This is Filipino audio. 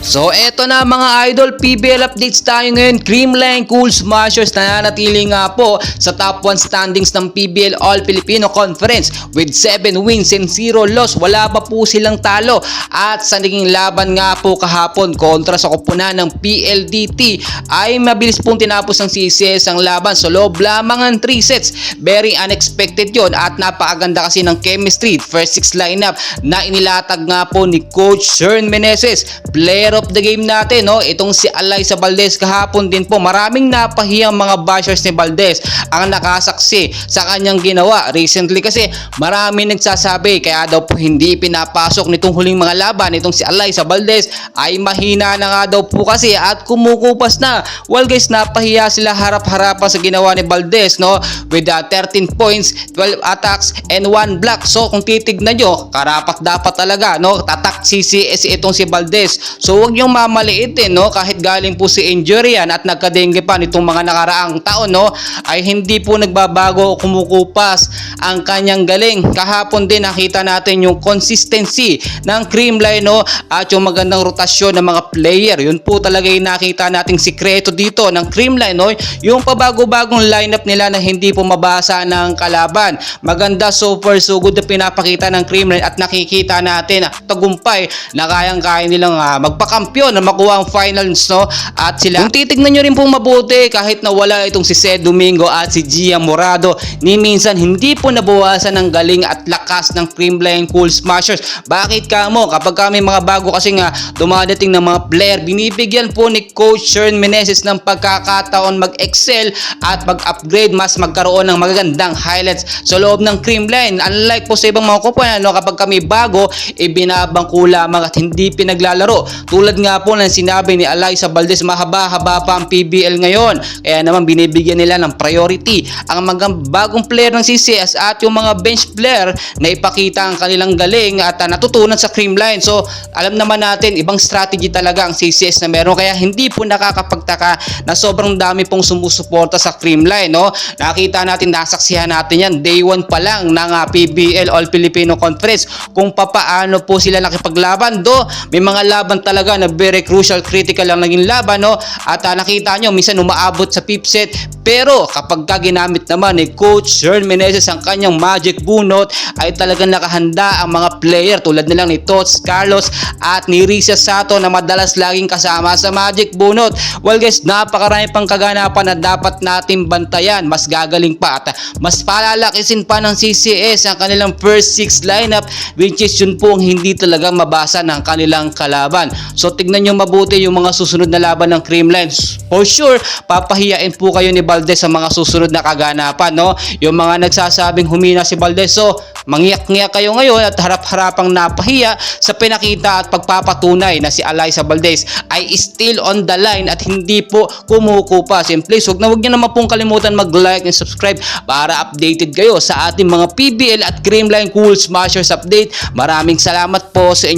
So eto na mga idol, PBL updates tayo ngayon. Creamline Cool Smashers nananatili nga po sa top 1 standings ng PBL All Filipino Conference with 7 wins and 0 loss. Wala pa po silang talo at sa naging laban nga po kahapon kontra sa koponan ng PLDT ay mabilis pong tinapos ng CCS ang laban sa loob lamang ng 3 sets. Very unexpected yon at napakaganda kasi ng chemistry. First 6 lineup na inilatag nga po ni Coach Shern Meneses. Player of the game natin, no? Itong si Alyssa Valdez kahapon din po. Maraming napahiyang mga bashers ni Valdez ang nakasaksi sa kanyang ginawa. Recently kasi maraming nagsasabi kaya daw po hindi pinapasok nitong huling mga laban itong si Alyssa Valdez ay mahina na nga daw po kasi at kumukupas na. Well guys, napahiya sila harap-harapan sa ginawa ni Valdez, no? With 13 points, 12 attacks and 1 block. So kung titignan nyo, karapat dapat talaga, no? Tatak CCS itong si Valdez. So huwag niyong mamaliitin, no? Kahit galing po si injury yan at nagkadengge pa nitong mga nakaraang taon, no? Ay hindi po nagbabago, kumukupas ang kanyang galing. Kahapon din nakita natin yung consistency ng Creamline, no? At yung magandang rotasyon ng mga player. Yun po talaga yung nakita nating sikreto dito ng Creamline, no? Yung pabago-bagong lineup nila na hindi po mabasa ng kalaban. Maganda, so far so good na pinapakita ng Creamline at nakikita natin tagumpay na kayang-kaya nilang magpakampyon na makuha ang finals, no? At sila, kung titignan nyo rin pong mabuti, kahit na wala itong si Sed Domingo at si Gia Morado, ni minsan hindi po nabawasan ng galing at lakas ng Creamline Cool Smashers. Bakit kamo? Kapag kami mga bago kasi nga dumadating ng mga player, binibigyan po ni Coach Shern Meneses ng pagkakataon mag-excel at mag-upgrade, mas magkaroon ng magagandang highlights sa loob ng Creamline. Unlike po sa ibang mga kupunan, no? Kapag kami bago, ibinabangko lamang at hindi pinaglalaro. Tulad nga po ng sinabi ni Alyssa Valdez, mahaba-haba pa ang PBL ngayon. Kaya naman binibigyan nila ng priority ang mga bagong player ng CCS at yung mga bench player na ipakita ang kanilang galing at natutunan sa Creamline. So alam naman natin, ibang strategy talaga ang CCS na meron. Kaya hindi po nakakapagtaka na sobrang dami pong sumusuporta sa Creamline, no? Nakita natin, nasaksihan natin yan day 1 pa lang ng PBL All Filipino Conference kung papaano po sila nakipaglaban. Do may mga laban talaga na very crucial, critical lang naging laban, no? At nakita nyo, minsan umaabot sa fifth set. Pero kapag ginamit naman ni Coach Shern Meneses ang kanyang magic bunot, ay talagang nakahanda ang mga player tulad nilang ni Tots Carlos at ni Risa Sato na madalas laging kasama sa magic bunot. Well guys, napakarami pang kaganapan na dapat natin bantayan. Mas gagaling pa at mas palalakisin pa ng CCS ang kanilang first 6 lineup, which is yun po ang hindi talaga mabasa ng kanilang kalaban. So tignan nyo mabuti yung mga susunod na laban ng Creamline. For sure, papahiyain po kayo ni Valdez sa mga susunod na kaganapan, no? Yung mga nagsasabing humina si Valdez, so mangiyak-ngiyak kayo ngayon at harap-harapang napahiya sa pinakita at pagpapatunay na si Alyssa Valdez ay still on the line at hindi po kumukupas. And please, huwag nyo naman pong kalimutan mag-like and subscribe para updated kayo sa ating mga PBL at Creamline Cool Smashers update. Maraming salamat po sa inyo.